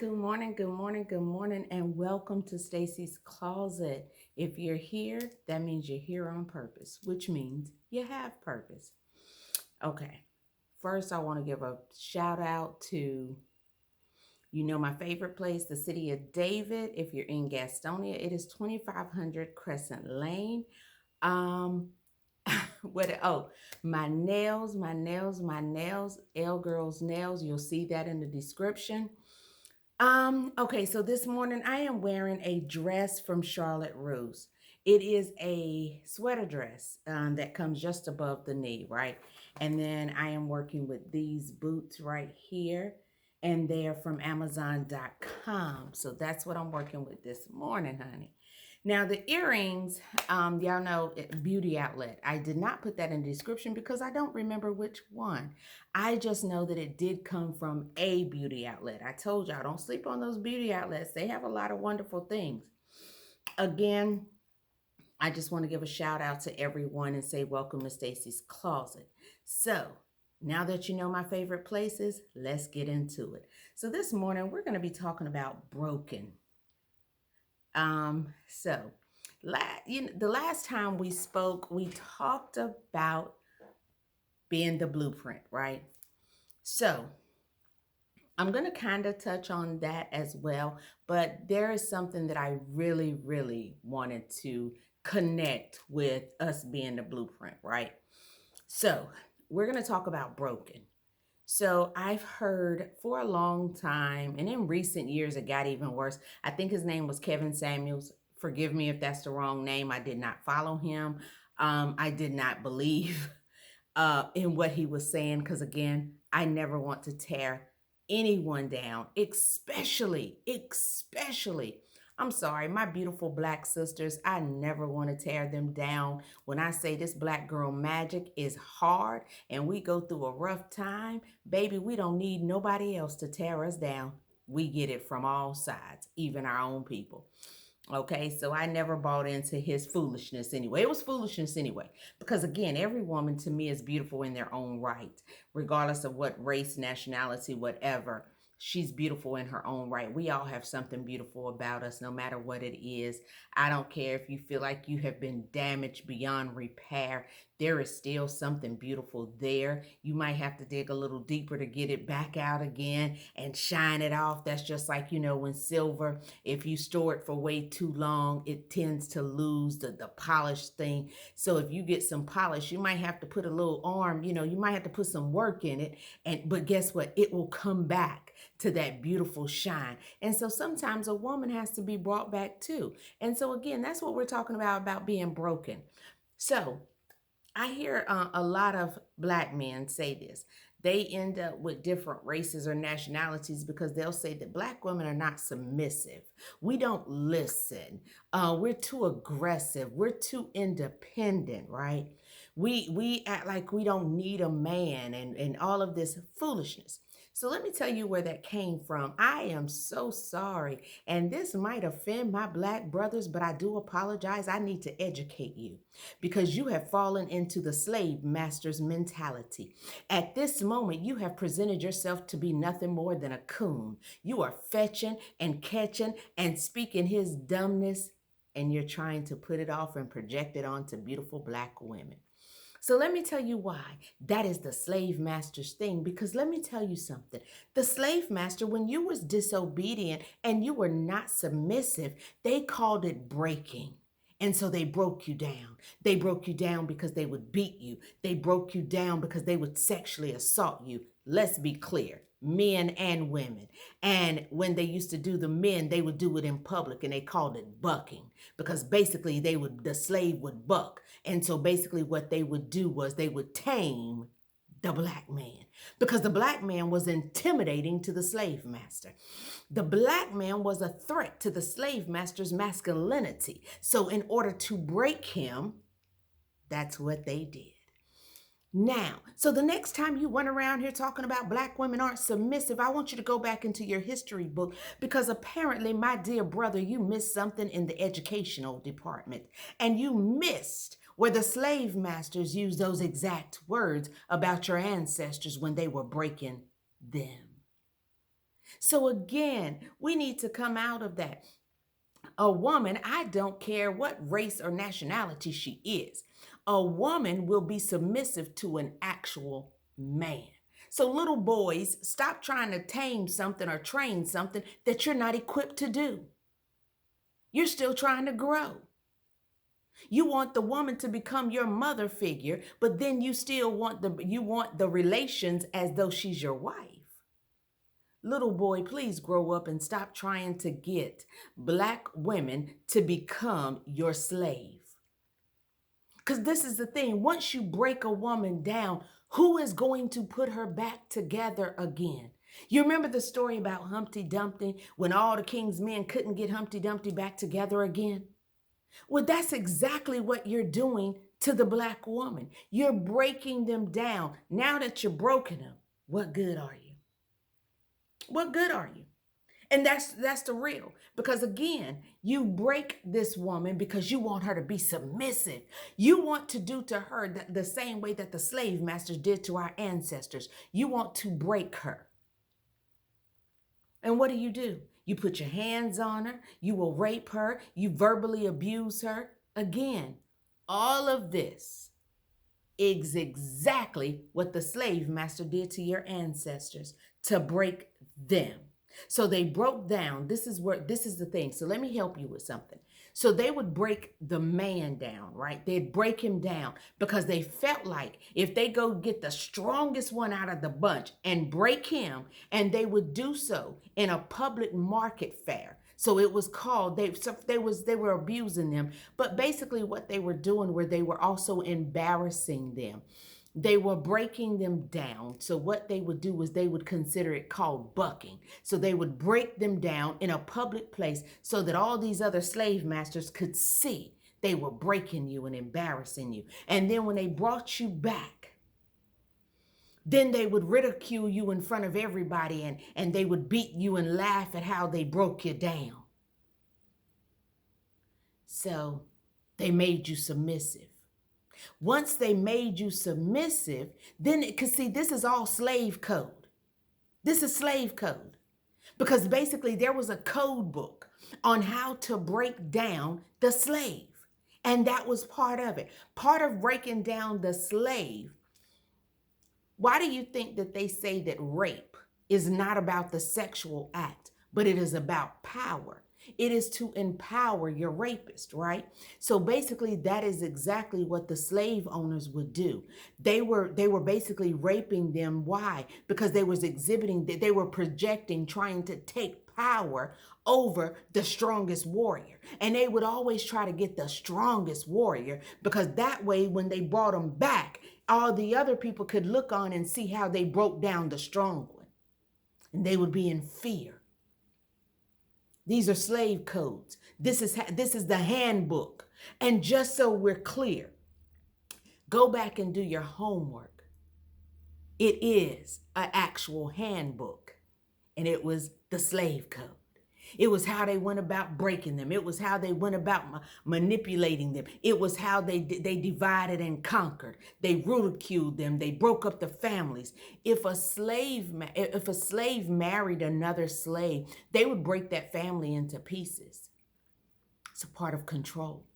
Good morning, good morning, good morning, and welcome to Stacy's Closet. If you're here, that means you're here on purpose, which means you have purpose. Okay, first, I want to give a shout out to, my favorite place, the city of David. If you're in Gastonia, it is 2500 Crescent Lane. Um, my nails, my nails, my nails, L Girls Nails. You'll see that in the description. Okay, so this morning I am wearing a dress from Charlotte Russe. It is a sweater dress that comes just above the knee, right? And then I am working with these boots right here, and they're from Amazon.com. So that's what I'm working with this morning, honey. Now the earrings, y'all know beauty outlet. I did not put that in the description because I don't remember which one. I just know that it did come from a beauty outlet. I told y'all, don't sleep on those beauty outlets. They have a lot of wonderful things. Again, I just want to give a shout out to everyone and say welcome to Stacy's Closet. So now that you know my favorite places, let's get into it. So this morning we're going to be talking about broken. So the last time we spoke, we talked about being the blueprint, right? So I'm going to kind of touch on that as well, but there is something that I really, really wanted to connect with us being the blueprint, right? So we're going to talk about broken. So I've heard for a long time, and in recent years, it got even worse. I think his name was Kevin Samuels. Forgive me if that's the wrong name. I did not follow him. I did not believe in what he was saying because, again, I never want to tear anyone down, especially. I'm sorry, my beautiful black sisters, I never want to tear them down. When I say this black girl magic is hard and we go through a rough time, baby, we don't need nobody else to tear us down. We get it from all sides, even our own people. Okay, so I never bought into his foolishness anyway. It was foolishness anyway. Because again, every woman to me is beautiful in their own right, regardless of what race, nationality, whatever. She's beautiful in her own right. We all have something beautiful about us, no matter what it is. I don't care if you feel like you have been damaged beyond repair. There is still something beautiful there. You might have to dig a little deeper to get it back out again and shine it off. That's just like, when silver, if you store it for way too long, it tends to lose the polished thing. So if you get some polish, you might have to put a little arm, you might have to put some work in it. But guess what? It will come back to that beautiful shine. And so sometimes a woman has to be brought back too. And so again, that's what we're talking about being broken. So I hear a lot of black men say this. They end up with different races or nationalities because they'll say that black women are not submissive. We don't listen. We're too aggressive. We're too independent, right? We act like we don't need a man and all of this foolishness. So let me tell you where that came from. I am so sorry. And this might offend my black brothers, but I do apologize. I need to educate you because you have fallen into the slave master's mentality. At this moment, you have presented yourself to be nothing more than a coon. You are fetching and catching and speaking his dumbness, and you're trying to put it off and project it onto beautiful black women. So let me tell you why that is the slave master's thing. Because let me tell you something. The slave master, when you was disobedient and you were not submissive, they called it breaking. And so they broke you down. They broke you down because they would beat you. They broke you down because they would sexually assault you. Let's be clear, men and women. And when they used to do the men, they would do it in public and they called it bucking because basically the slave would buck. And so basically what they would do was they would tame the black man because the black man was intimidating to the slave master. The black man was a threat to the slave master's masculinity. So in order to break him, that's what they did. Now, so the next time you run around here talking about black women aren't submissive, I want you to go back into your history book because apparently, my dear brother, you missed something in the educational department. And you missed where the slave masters used those exact words about your ancestors when they were breaking them. So again, we need to come out of that. A woman, I don't care what race or nationality she is, a woman will be submissive to an actual man. So, little boys, stop trying to tame something or train something that you're not equipped to do. You're still trying to grow. You want the woman to become your mother figure, but then you still want the relations as though she's your wife. Little boy, please grow up and stop trying to get Black women to become your slave. Because this is the thing. Once you break a woman down, who is going to put her back together again? You remember the story about Humpty Dumpty when all the king's men couldn't get Humpty Dumpty back together again? Well, that's exactly what you're doing to the Black woman. You're breaking them down. Now that you're broken them, what good are you? What good are you? And that's the real. Because again, you break this woman because you want her to be submissive. You want to do to her the same way that the slave masters did to our ancestors. You want to break her. And what do? You put your hands on her. You will rape her. You verbally abuse her. Again, all of this is exactly what the slave master did to your ancestors to break them. So they broke down. This is the thing. So let me help you with something. So they would break the man down, right? They'd break him down because they felt like if they go get the strongest one out of the bunch and break him, and they would do so in a public market fair. So it was called, they were abusing them. But basically what they were doing were they were also embarrassing them. They were breaking them down. So what they would do was they would consider it called bucking. So they would break them down in a public place so that all these other slave masters could see they were breaking you and embarrassing you. And then when they brought you back, then they would ridicule you in front of everybody, and they would beat you and laugh at how they broke you down. So they made you submissive. Once they made you submissive, then because see, this is all slave code. This is slave code. Because basically there was a code book on how to break down the slave. And that was part of it. Part of breaking down the slave. Why do you think that they say that rape is not about the sexual act, but it is about power? It is to empower your rapist, right? So basically that is exactly what the slave owners would do. They were basically raping them. Why? Because they were projecting, trying to take power over the strongest warrior. And they would always try to get the strongest warrior because that way when they brought them back, all the other people could look on and see how they broke down the strong one. And they would be in fear. These are slave codes. This is the handbook. And just so we're clear, go back and do your homework. It is an actual handbook. And it was the slave code. It was how they went about breaking them. It was how they went about manipulating them. It was how they divided and conquered. They ridiculed them. They broke up the families. If a slave married another slave, they would break that family into pieces. It's a part of control.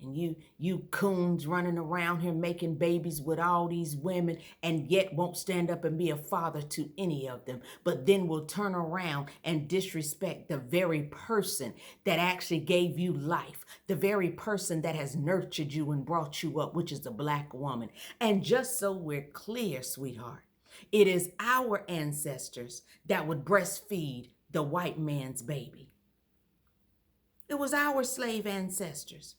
And you coons running around here making babies with all these women and yet won't stand up and be a father to any of them, but then will turn around and disrespect the very person that actually gave you life, the very person that has nurtured you and brought you up, which is a Black woman. And just so we're clear, sweetheart, it is our ancestors that would breastfeed the white man's baby. It was our slave ancestors.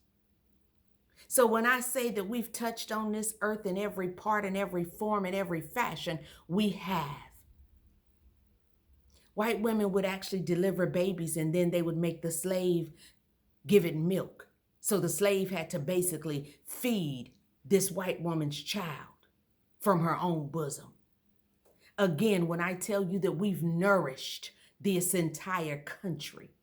So when I say that we've touched on this earth in every part, in every form, in every fashion, we have. White women would actually deliver babies and then they would make the slave give it milk. So the slave had to basically feed this white woman's child from her own bosom. Again, when I tell you that we've nourished this entire country,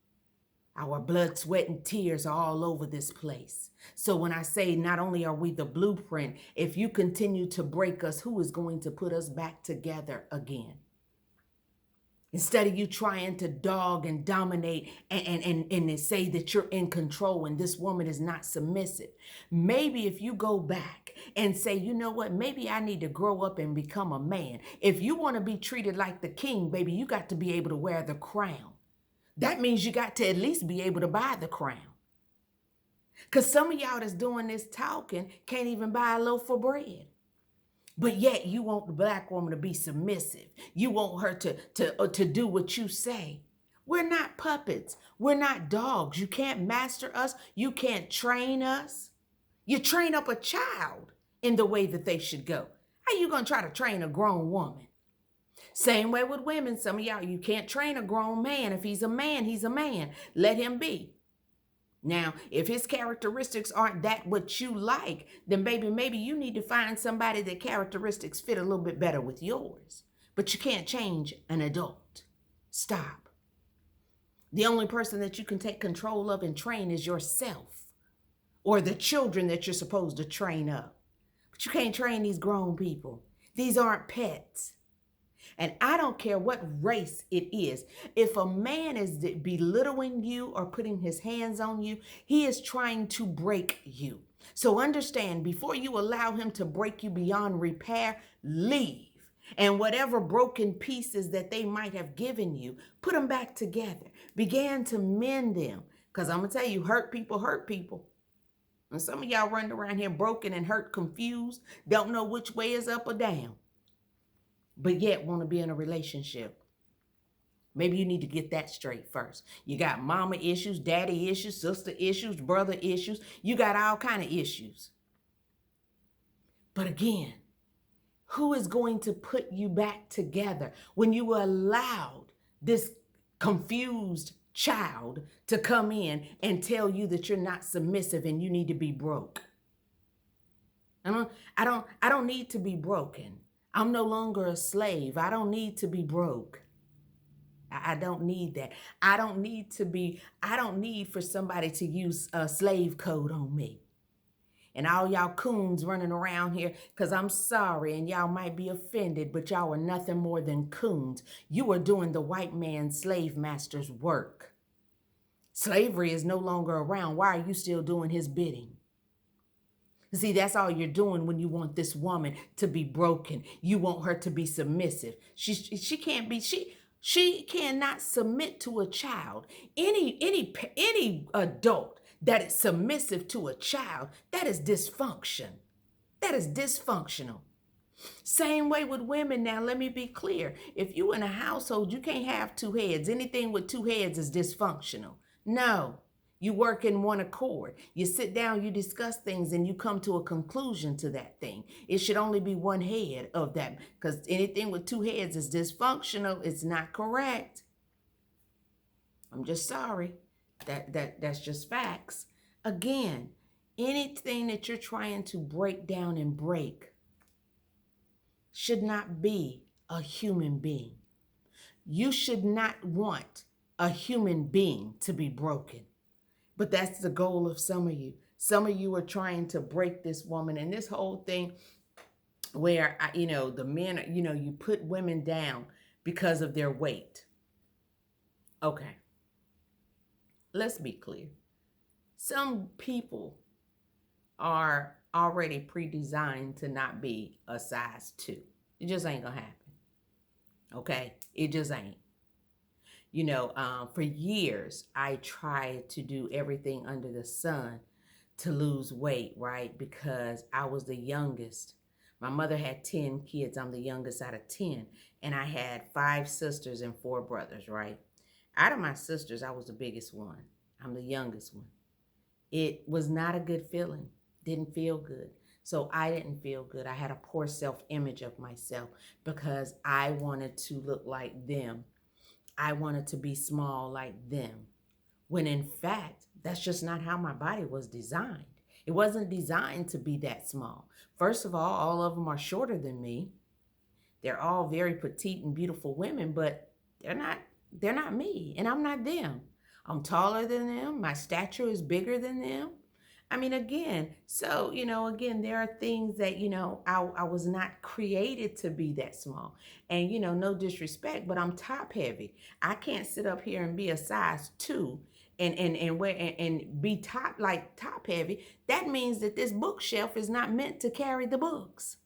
our blood, sweat, and tears are all over this place. So when I say not only are we the blueprint, if you continue to break us, who is going to put us back together again? Instead of you trying to dog and dominate and say that you're in control and this woman is not submissive. Maybe if you go back and say, you know what, maybe I need to grow up and become a man. If you want to be treated like the king, baby, you got to be able to wear the crown. That means you got to at least be able to buy the crown. Because some of y'all that's doing this talking can't even buy a loaf of bread. But yet you want the black woman to be submissive. You want her to do what you say. We're not puppets. We're not dogs. You can't master us. You can't train us. You train up a child in the way that they should go. How you going to try to train a grown woman? Same way with women. Some of y'all, you can't train a grown man. If he's a man, he's a man. Let him be. Now, if his characteristics aren't that what you like, then baby, maybe you need to find somebody that characteristics fit a little bit better with yours. But you can't change an adult. Stop. The only person that you can take control of and train is yourself, or the children that you're supposed to train up. But you can't train these grown people. These aren't pets. And I don't care what race it is. If a man is belittling you or putting his hands on you, he is trying to break you. So understand, before you allow him to break you beyond repair, leave. And whatever broken pieces that they might have given you, put them back together. Begin to mend them. Because I'm going to tell you, hurt people hurt people. And some of y'all running around here broken and hurt, confused, don't know which way is up or down, but yet want to be in a relationship. Maybe you need to get that straight first. You got mama issues, daddy issues, sister issues, brother issues. You got all kind of issues. But again, who is going to put you back together when you allowed this confused child to come in and tell you that you're not submissive and you need to be broke? I don't need to be broken. I'm no longer a slave. I don't need to be broke. I don't need that. I don't need for somebody to use a slave code on me. And all y'all coons running around here, because I'm sorry and y'all might be offended, but y'all are nothing more than coons. You are doing the white man's slave master's work. Slavery is no longer around. Why are you still doing his bidding? See, that's all you're doing when you want this woman to be broken. You want her to be submissive. She can't be, she cannot submit to a child. Any adult that is submissive to a child, that is dysfunction. That is dysfunctional. Same way with women. Now, let me be clear. If you in a household, you can't have two heads. Anything with two heads is dysfunctional. No. You work in one accord. You sit down, you discuss things, and you come to a conclusion to that thing. It should only be one head of that, because anything with two heads is dysfunctional. It's not correct. I'm just sorry. That's just facts. Again, anything that you're trying to break down and break should not be a human being. You should not want a human being to be broken. But that's the goal of some of you. Some of you are trying to break this woman, and this whole thing where, the men, you put women down because of their weight. Okay. Let's be clear. Some people are already pre-designed to not be a size 2. It just ain't gonna happen. Okay? It just ain't. For years, I tried to do everything under the sun to lose weight, right? Because I was the youngest. My mother had 10 kids. I'm the youngest out of 10. And I had 5 sisters and 4 brothers, right? Out of my sisters, I was the biggest one. I'm the youngest one. It was not a good feeling. Didn't feel good. So I didn't feel good. I had a poor self-image of myself because I wanted to look like them. I wanted to be small like them, when in fact, that's just not how my body was designed. It wasn't designed to be that small. First of all of them are shorter than me. They're all very petite and beautiful women, but they're not me, and I'm not them. I'm taller than them. My stature is bigger than them. I mean, again, so, again, there are things that, I was not created to be that small. And, no disrespect, but I'm top heavy. I can't sit up here and be a size two and be top heavy. That means that this bookshelf is not meant to carry the books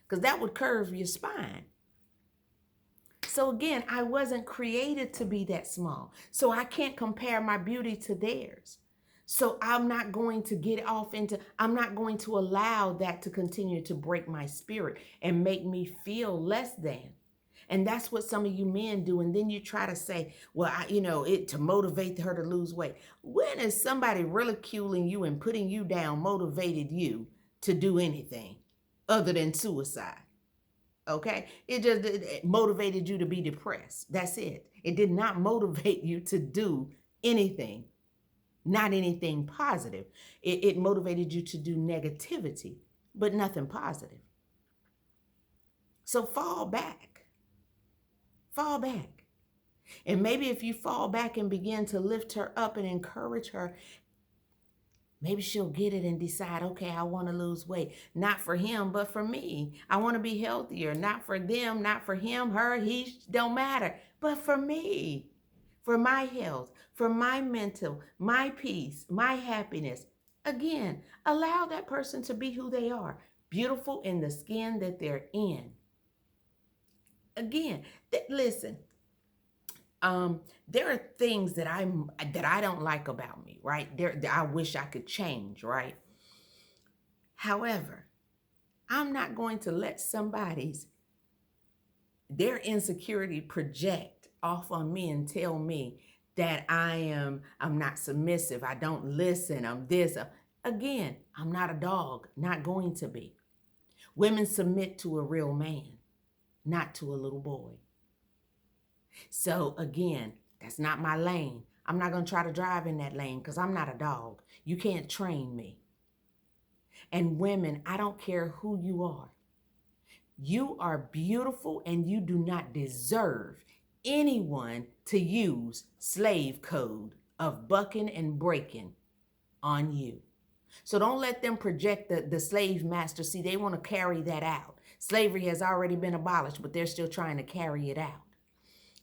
because that would curve your spine. So again, I wasn't created to be that small. So I can't compare my beauty to theirs. So I'm not going to I'm not going to allow that to continue to break my spirit and make me feel less than. And that's what some of you men do. And then you try to say, well, it to motivate her to lose weight. When is somebody ridiculing you and putting you down motivated you to do anything other than suicide? Okay, it motivated you to be depressed. That's it. It did not motivate you to do anything, not anything positive. It motivated you to do negativity, but nothing positive. So fall back. And maybe if you fall back and begin to lift her up and encourage her, maybe she'll get it and decide, okay, I want to lose weight. Not for him, but for me. I want to be healthier. Not for them, not for him, her, he, don't matter. But for me, for my health, for my mental, my peace, my happiness. Again, allow that person to be who they are. Beautiful in the skin that they're in. Again, listen. There are things that I don't like about me, right? I wish I could change, right? However, I'm not going to let their insecurity project off on me and tell me that I'm not submissive, I don't listen, I'm this. Again, I'm not a dog, not going to be. Women submit to a real man, not to a little boy. So again, that's not my lane. I'm not going to try to drive in that lane because I'm not a dog. You can't train me. And women, I don't care who you are. You are beautiful and you do not deserve anyone to use slave code of bucking and breaking on you. So don't let them project the slave master. See, they want to carry that out. Slavery has already been abolished, but they're still trying to carry it out.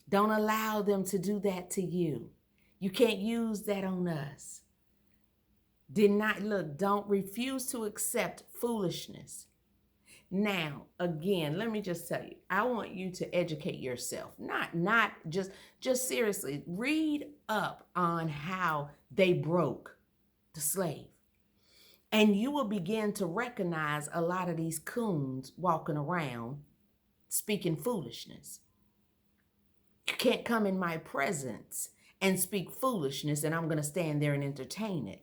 Don't allow them to do that to you. You can't use that on us. Don't refuse to accept foolishness. Now, again, let me just tell you, I want you to educate yourself. Not just seriously, read up on how they broke the slave. And you will begin to recognize a lot of these coons walking around speaking foolishness. You can't come in my presence and speak foolishness and I'm going to stand there and entertain it.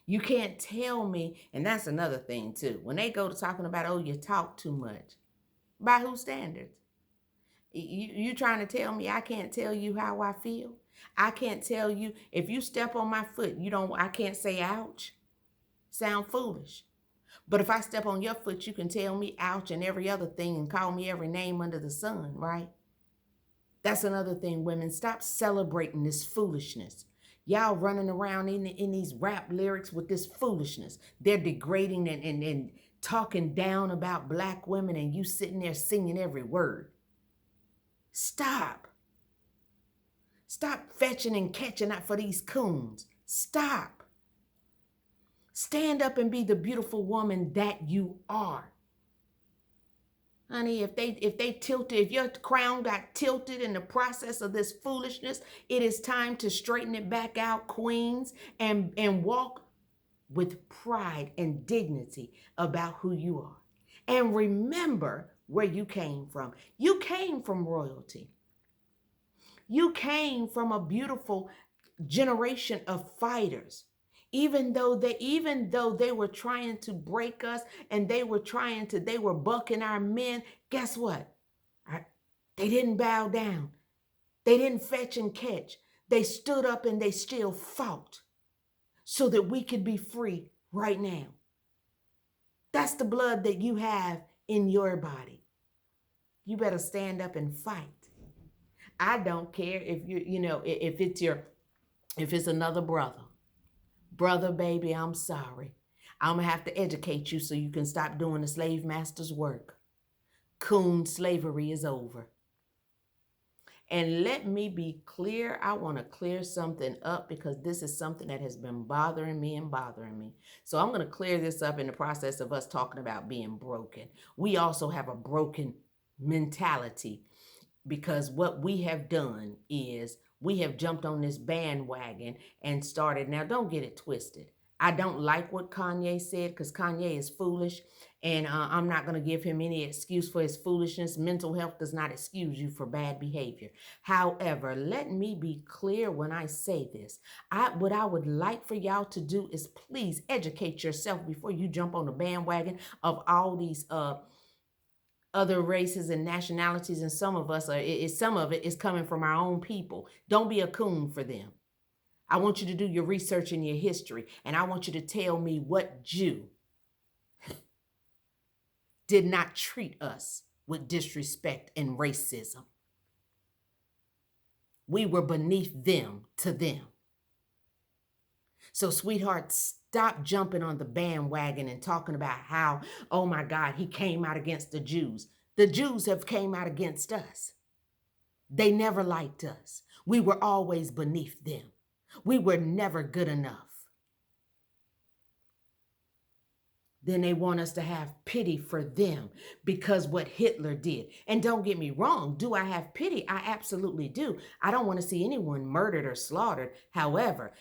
You can't tell me, and that's another thing too. When they go to talking about, oh, you talk too much. By whose standards? You trying to tell me I can't tell you how I feel? I can't tell you, if you step on my foot, I can't say ouch. Sound foolish. But if I step on your foot, you can tell me ouch and every other thing and call me every name under the sun, right? That's another thing, women. Stop celebrating this foolishness. Y'all running around in these rap lyrics with this foolishness. They're degrading and talking down about Black women and you sitting there singing every word. Stop. Stop fetching and catching out for these coons. Stop. Stand up and be the beautiful woman that you are. Honey, if your crown got tilted in the process of this foolishness, it is time to straighten it back out, queens, and walk with pride and dignity about who you are. And remember where you came from. You came from royalty. You came from a beautiful generation of fighters. Even though they were trying to break us and they were bucking our men, guess what? They didn't bow down. They didn't fetch and catch. They stood up and they still fought so that we could be free right now. That's the blood that you have in your body. You better stand up and fight. I don't care if if it's another brother. Brother, baby, I'm sorry. I'm going to have to educate you so you can stop doing the slave master's work. Coon slavery is over. And let me be clear, I want to clear something up because this is something that has been bothering me and bothering me. So I'm going to clear this up in the process of us talking about being broken. We also have a broken mentality because what we have done is we have jumped on this bandwagon and started. Now, don't get it twisted. I don't like what Kanye said because Kanye is foolish, and I'm not going to give him any excuse for his foolishness. Mental health does not excuse you for bad behavior. However, let me be clear when I say this. What I would like for y'all to do is please educate yourself before you jump on the bandwagon of all these other races and nationalities, and some of it is coming from our own people. Don't be a coon for them. I want you to do your research and your history, and I want you to tell me what Jew did not treat us with disrespect and racism. We were beneath them to them. So, sweetheart, stop jumping on the bandwagon and talking about how, oh my God, he came out against the Jews. The Jews have came out against us. They never liked us. We were always beneath them. We were never good enough. Then they want us to have pity for them because what Hitler did. And don't get me wrong, do I have pity? I absolutely do. I don't want to see anyone murdered or slaughtered. However,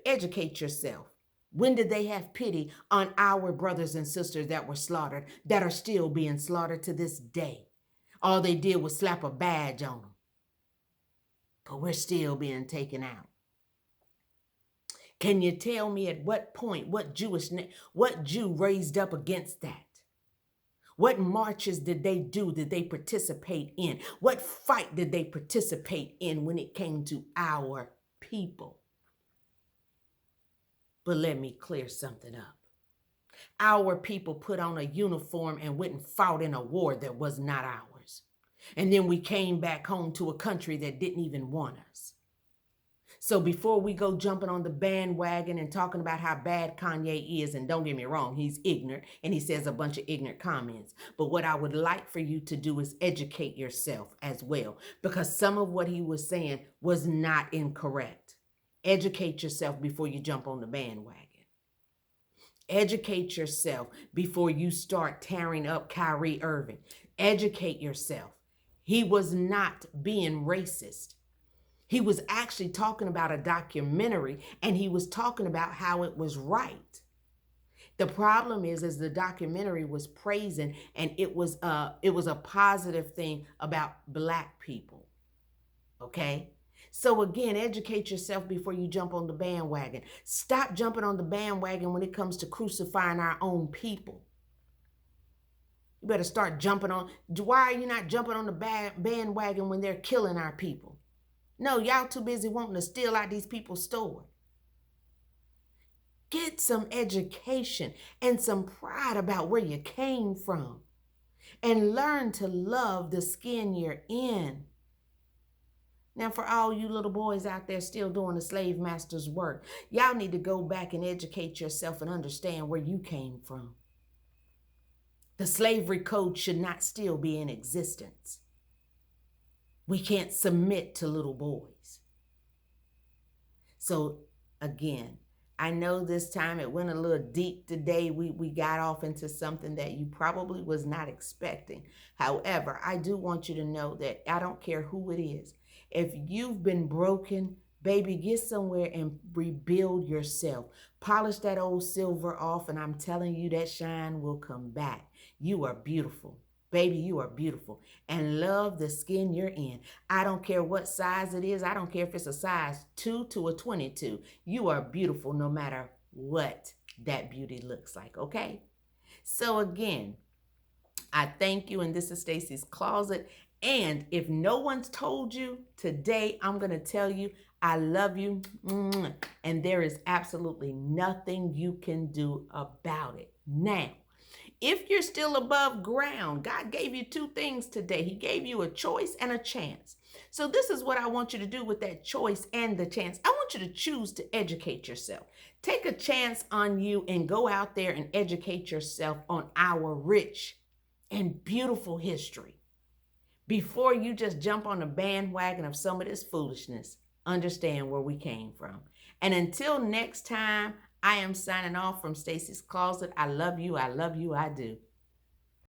educate yourself. When did they have pity on our brothers and sisters that were slaughtered, that are still being slaughtered to this day? All they did was slap a badge on them. But we're still being taken out. Can you tell me at what point, what Jew raised up against that? What marches did they do? Did they participate in? What fight did they participate in when it came to our people? But let me clear something up. Our people put on a uniform and went and fought in a war that was not ours. And then we came back home to a country that didn't even want us. So before we go jumping on the bandwagon and talking about how bad Kanye is, and don't get me wrong, he's ignorant and he says a bunch of ignorant comments. But what I would like for you to do is educate yourself as well, because some of what he was saying was not incorrect. Educate yourself before you jump on the bandwagon. Educate yourself before you start tearing up Kyrie Irving. Educate yourself. He was not being racist. He was actually talking about a documentary, and he was talking about how it was right. The problem is the documentary was praising, and it was a positive thing about Black people. Okay? So again, educate yourself before you jump on the bandwagon. Stop jumping on the bandwagon when it comes to crucifying our own people. You better start jumping on. Why are you not jumping on the bandwagon when they're killing our people? No, y'all too busy wanting to steal out these people's store. Get some education and some pride about where you came from. And learn to love the skin you're in. Now, for all you little boys out there still doing the slave master's work, y'all need to go back and educate yourself and understand where you came from. The slavery code should not still be in existence. We can't submit to little boys. So again, I know this time it went a little deep today. We got off into something that you probably was not expecting. However, I do want you to know that I don't care who it is. If you've been broken, baby, get somewhere and rebuild yourself. Polish that old silver off, and I'm telling you that shine will come back. You are beautiful. Baby, you are beautiful, and love the skin you're in. I don't care what size it is. I don't care if it's a size 2 to a 22. You are beautiful no matter what that beauty looks like, okay? So again, I thank you, and this is Stacy's Closet. And if no one's told you, today I'm going to tell you I love you, and there is absolutely nothing you can do about it. Now, if you're still above ground, God gave you 2 things today. He gave you a choice and a chance. So this is what I want you to do with that choice and the chance. I want want you to choose to educate yourself. Take a chance on you and go out there and educate yourself on our rich and beautiful history. Before you just jump on the bandwagon of some of this foolishness, understand where we came from. And until next time, I am signing off from Stacy's Closet. I love you, I do.